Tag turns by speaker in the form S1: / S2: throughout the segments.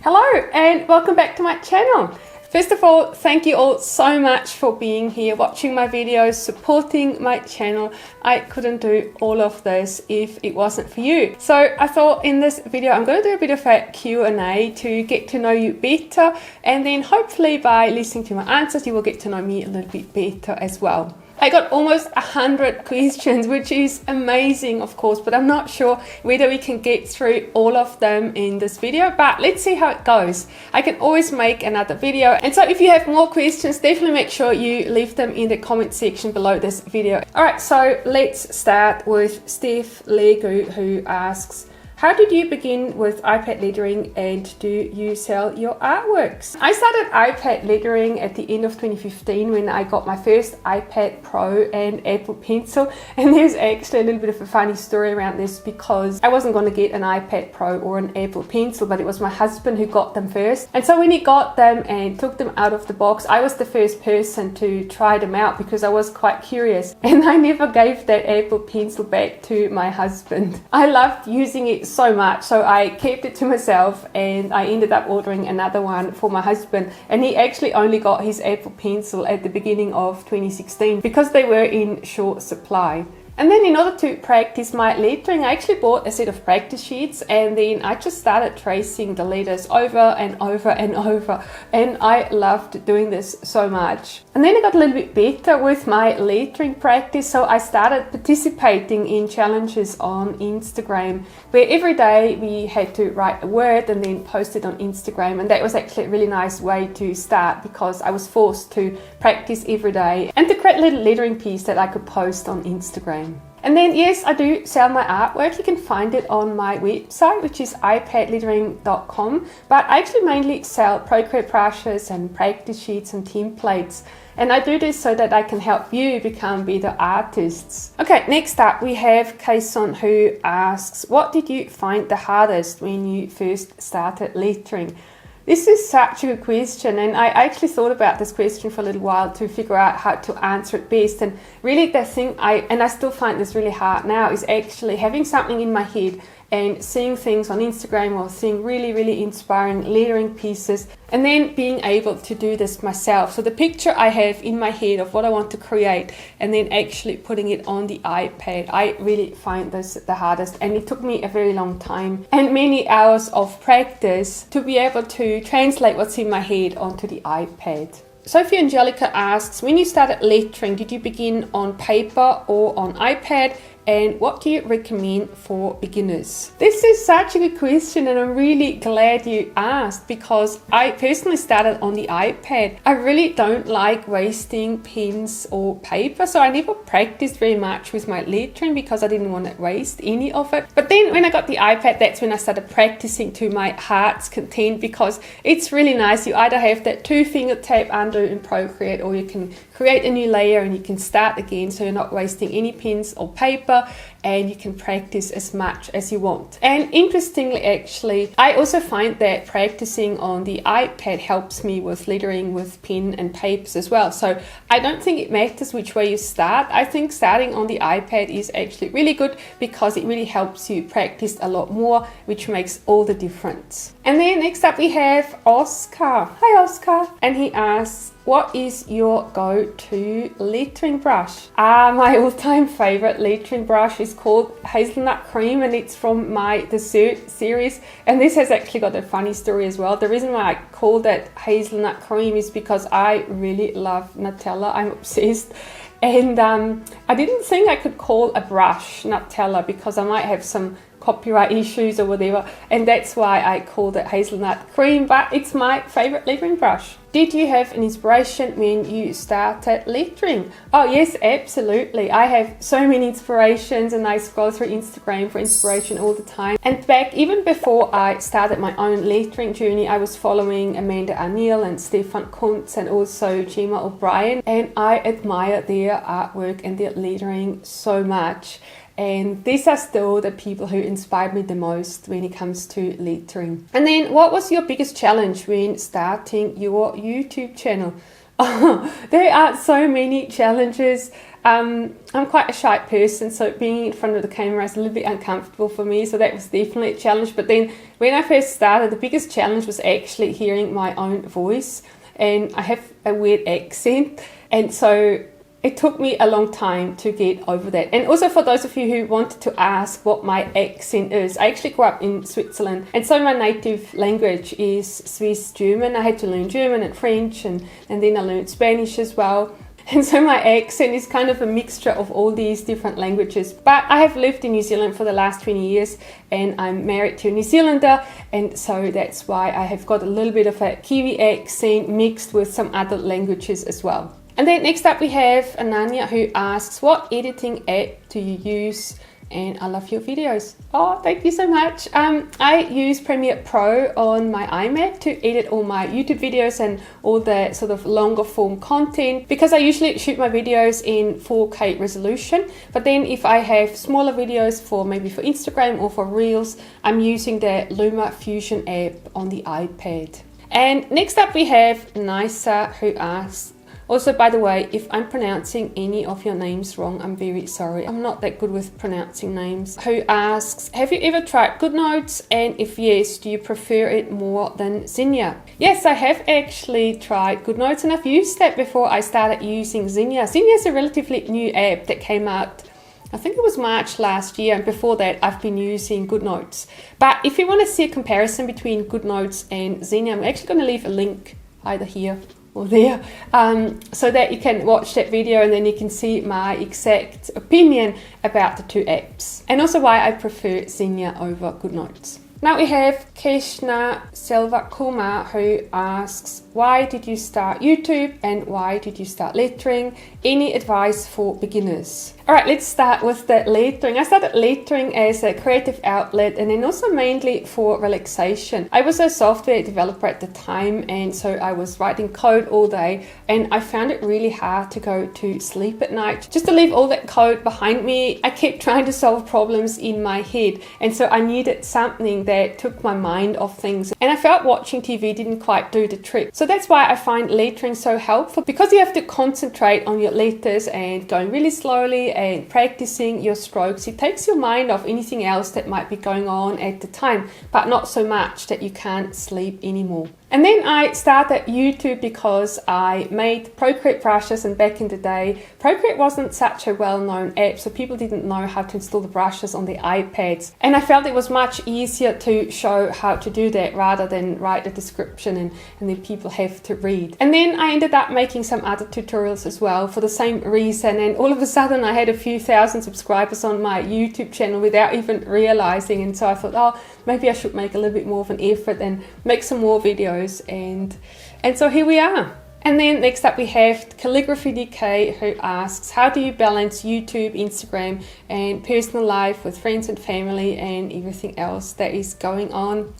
S1: Hello and welcome back to my channel. First of all, thank you all so much for being here, watching my videos, supporting my channel. I couldn't do all of this if it wasn't for you. So I thought in this video I'm going to do a bit of a Q&A to get to know you better, and then hopefully by listening to my answers you will get to know me a little bit better as well. I got almost 100 questions, which is amazing, of course, but I'm not sure whether we can get through all of them in this video, but let's see how it goes. I can always make another video. And so if you have more questions, definitely make sure you leave them in the comment section below this video. All right, so let's start with Steph Legu, who asks, how did you begin with iPad lettering and do you sell your artworks? I started iPad lettering at the end of 2015 when I got my first iPad Pro and Apple Pencil. And there's actually a little bit of a funny story around this because I wasn't going to get an iPad Pro or an Apple Pencil, but it was my husband who got them first. And so when he got them and took them out of the box, I was the first person to try them out because I was quite curious. And I never gave that Apple Pencil back to my husband. I loved using it so much, so I kept it to myself, and I ended up ordering another one for my husband, and he actually only got his Apple Pencil at the beginning of 2016 because they were in short supply. And then in order to practice my lettering, I actually bought a set of practice sheets, and then I just started tracing the letters over and over and over, and I loved doing this so much. And then I got a little bit better with my lettering practice, so I started participating in challenges on Instagram where every day we had to write a word and then post it on Instagram, and that was actually a really nice way to start because I was forced to practice every day and to create a little lettering piece that I could post on Instagram. And then yes, I do sell my artwork. You can find it on my website, which is ipadlettering.com, but I actually mainly sell procreate brushes and practice sheets and templates. And I do this so that I can help you become better artists. Okay, next up we have Kaison, who asks, what did you find the hardest when you first started lettering? This is such a good question, and I actually thought about this question for a little while to figure out how to answer it best. And really the thing I still find this really hard now is actually having something in my head and seeing things on Instagram or seeing really inspiring lettering pieces and then being able to do this myself. So the picture I have in my head of what I want to create and then actually putting it on the iPad, I really find this the hardest, and it took me a very long time and many hours of practice to be able to translate what's in my head onto the iPad. Sophie Angelica asks, when you started lettering, did you begin on paper or on iPad? And what do you recommend for beginners? This is such a good question, and I'm really glad you asked because I personally started on the iPad. I really don't like wasting pens or paper, so I never practiced very much with my lettering because I didn't want to waste any of it. But then when I got the iPad, that's when I started practicing to my heart's content because it's really nice. You either have that 2-finger tap undo in Procreate, or you can create a new layer and you can start again, so you're not wasting any pens or paper, and you can practice as much as you want. And interestingly, actually, I also find that practicing on the iPad helps me with lettering with pen and papers as well. So I don't think it matters which way you start. I think starting on the iPad is actually really good because it really helps you practice a lot more, which makes all the difference. And then next up we have Oscar. Hi Oscar. And he asks, what is your go-to lettering brush? My all-time favorite lettering brush is called Hazelnut Cream, and it's from my dessert series. And this has actually got a funny story as well. The reason why I called it Hazelnut Cream is because I really love Nutella. I'm obsessed. And I didn't think I could call a brush Nutella because I might have some copyright issues or whatever, and that's why I called it Hazelnut Cream, but it's my favorite lettering brush. Did you have an inspiration when you started lettering? Oh yes, absolutely. I have so many inspirations and I scroll through Instagram for inspiration all the time. And back even before I started my own lettering journey, I was following Amanda Arneal and Stefan Kuntz and also Gemma O'Brien, and I admire their artwork and their lettering so much. And these are still the people who inspired me the most when it comes to lettering. And then what was your biggest challenge when starting your YouTube channel? There are so many challenges. I'm quite a shy person, so being in front of the camera is a little bit uncomfortable for me, so that was definitely a challenge. But then when I first started, the biggest challenge was actually hearing my own voice, and I have a weird accent, and so it took me a long time to get over that. And also for those of you who wanted to ask what my accent is, I actually grew up in Switzerland, and so my native language is Swiss German. I had to learn German and French, and then I learned Spanish as well. And so my accent is kind of a mixture of all these different languages. But I have lived in New Zealand for the last 20 years, and I'm married to a New Zealander, and so that's why I have got a little bit of a Kiwi accent mixed with some other languages as well. And then next up we have Ananya, who asks, what editing app do you use? And I love your videos. Oh, thank you so much. I use Premiere Pro on my iMac to edit all my YouTube videos and all the sort of longer form content, because I usually shoot my videos in 4K resolution. But then if I have smaller videos for maybe for Instagram or for Reels, I'm using the Luma Fusion app on the iPad. And next up we have Nisa, who asks, also, by the way, if I'm pronouncing any of your names wrong, I'm very sorry. I'm not that good with pronouncing names. Who asks, have you ever tried GoodNotes? And if yes, do you prefer it more than Zinnia? Yes, I have actually tried GoodNotes, and I've used that before I started using Zinnia. Zinnia is a relatively new app that came out, I think it was March last year, and before that I've been using GoodNotes. But if you want to see a comparison between GoodNotes and Xenia, I'm actually going to leave a link either here or there, so that you can watch that video and then you can see my exact opinion about the two apps, and also why I prefer Xenia over GoodNotes. Now we have Krishna Selva Kumar, who asks, why did you start YouTube and why did you start lettering? Any advice for beginners? Alright, let's start with the lettering. I started lettering as a creative outlet, and then also mainly for relaxation. I was a software developer at the time, and so I was writing code all day, and I found it really hard to go to sleep at night. Just to leave all that code behind me, I kept trying to solve problems in my head, and so I needed something that took my mind off things, and I felt watching TV didn't quite do the trick. So that's why I find lettering so helpful, because you have to concentrate on your letters and going really slowly and practicing your strokes. It takes your mind off anything else that might be going on at the time, but not so much that you can't sleep anymore. And then I started YouTube because I made Procreate brushes, and back in the day, Procreate wasn't such a well-known app, so people didn't know how to install the brushes on the iPads. And I felt it was much easier to show how to do that rather than write a description and then people have to read. And then I ended up making some other tutorials as well for the same reason, and all of a sudden I had a few thousand subscribers on my YouTube channel without even realizing, and so I thought, oh, maybe I should make a little bit more of an effort and make some more videos. And so here we are. And then next up we have Calligraphy DK, who asks, how do you balance YouTube, Instagram and personal life with friends and family and everything else that is going on?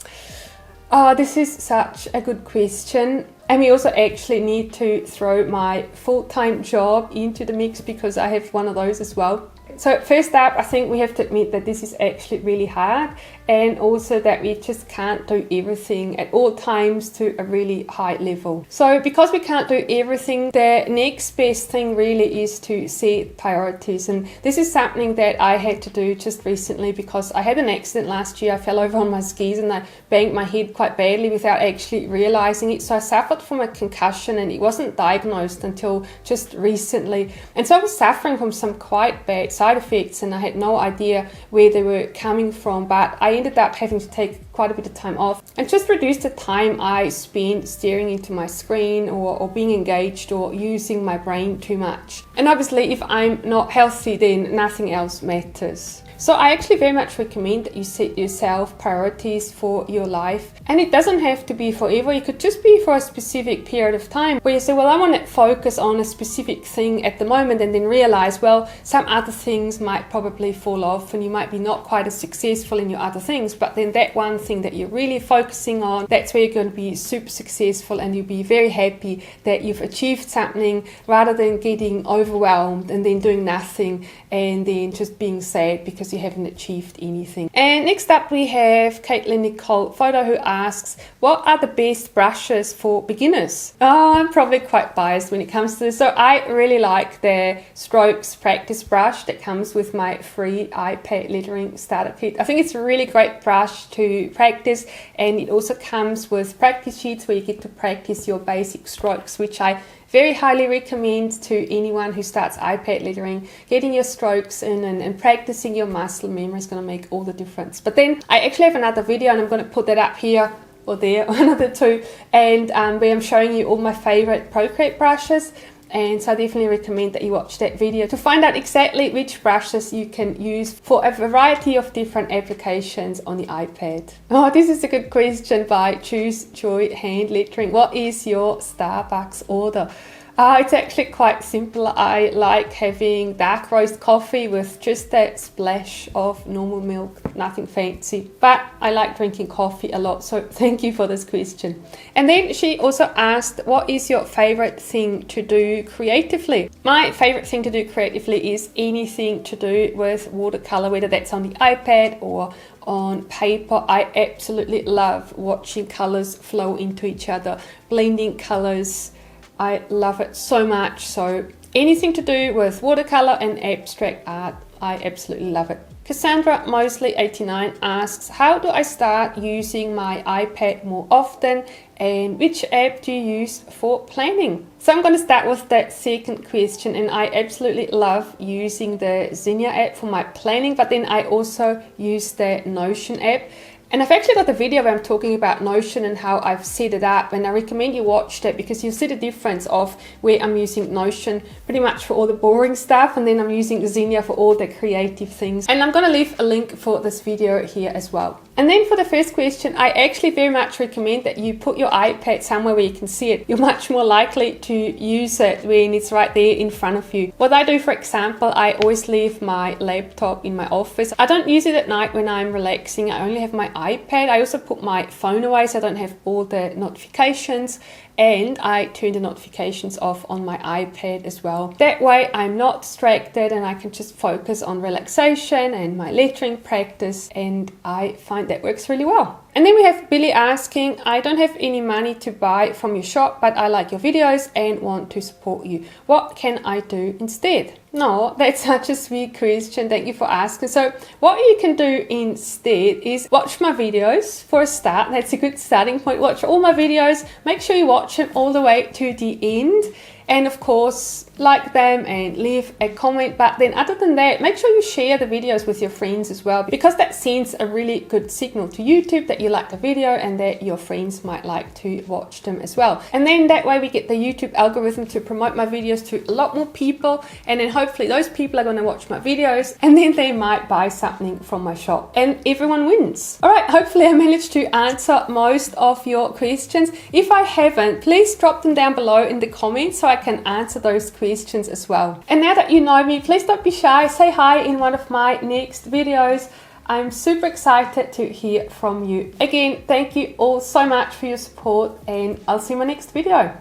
S1: Oh, this is such a good question. And we also actually need to throw my full-time job into the mix, because I have one of those as well. So first up, I think we have to admit that this is actually really hard, and also that we just can't do everything at all times to a really high level. So because we can't do everything, the next best thing really is to set priorities. And this is something that I had to do just recently, because I had an accident last year. I fell over on my skis and I banged my head quite badly without actually realizing it. So I suffered from a concussion, and it wasn't diagnosed until just recently. And so I was suffering from some quite bad side effects, and I had no idea where they were coming from, but I ended up having to take quite a bit of time off and just reduce the time I spent staring into my screen or being engaged or using my brain too much. And obviously if I'm not healthy, then nothing else matters. So I actually very much recommend that you set yourself priorities for your life, and it doesn't have to be forever. It could just be for a specific period of time where you say, well, I want to focus on a specific thing at the moment, and then realize, well, some other things might probably fall off and you might be not quite as successful in your other things, but then that one thing that you're really focusing on, that's where you're going to be super successful, and you'll be very happy that you've achieved something, rather than getting overwhelmed and then doing nothing and then just being sad because because you haven't achieved anything. And next up we have Caitlin Nicole Photo, who asks, what are the best brushes for beginners? Oh, I'm probably quite biased when it comes to this. So I really like the Strokes practice brush that comes with my free iPad lettering starter kit. I think it's a really great brush to practice, and it also comes with practice sheets where you get to practice your basic strokes, which I very highly recommend to anyone who starts iPad lettering. Getting your strokes in and practicing your muscle memory is going to make all the difference. But then I actually have another video, and I'm going to put that up here or there, one of the two, and where I'm showing you all my favorite Procreate brushes. And so I definitely recommend that you watch that video to find out exactly which brushes you can use for a variety of different applications on the iPad. Oh, this is a good question by Choose Joy Hand Lettering. What is your Starbucks order? It's actually quite simple. I like having dark roast coffee with just that splash of normal milk, nothing fancy. But I like drinking coffee a lot, so thank you for this question. And then she also asked, what is your favorite thing to do creatively? My favorite thing to do creatively is anything to do with watercolor, whether that's on the iPad or on paper. I absolutely love watching colors flow into each other, blending colors. I love it so much. So anything to do with watercolor and abstract art, I absolutely love it. Cassandra Mosley 89 asks, how do I start using my iPad more often, and which app do you use for planning? So I'm going to start with that second question, and I absolutely love using the Zinnia app for my planning, but then I also use the Notion app. And I've actually got a video where I'm talking about Notion and how I've set it up, and I recommend you watch that because you'll see the difference of where I'm using Notion pretty much for all the boring stuff, and then I'm using Xenia for all the creative things. And I'm going to leave a link for this video here as well. And then for the first question, I actually very much recommend that you put your iPad somewhere where you can see it. You're much more likely to use it when it's right there in front of you. What I do, for example, I always leave my laptop in my office. I don't use it at night when I'm relaxing. I only have my iPad. I also put my phone away so I don't have all the notifications, and I turn the notifications off on my iPad as well. That way I'm not distracted and I can just focus on relaxation and my lettering practice, and I find that works really well. And then we have Billy asking, I don't have any money to buy from your shop, but I like your videos and want to support you. What can I do instead? No, that's such a sweet question. Thank you for asking. So what you can do instead is watch my videos for a start. That's a good starting point. Watch all my videos. Make sure you watch them all the way to the end. And of course, like them and leave a comment. But then other than that, make sure you share the videos with your friends as well, because that sends a really good signal to YouTube that you like the video and that your friends might like to watch them as well. And then that way we get the YouTube algorithm to promote my videos to a lot more people, and then hopefully those people are going to watch my videos and then they might buy something from my shop, and everyone wins. All right, hopefully I managed to answer most of your questions. If I haven't, please drop them down below in the comments so I can answer those questions as well. And now that you know me, please don't be shy. Say hi in one of my next videos. I'm super excited to hear from you. Again, thank you all so much for your support, and I'll see you in my next video.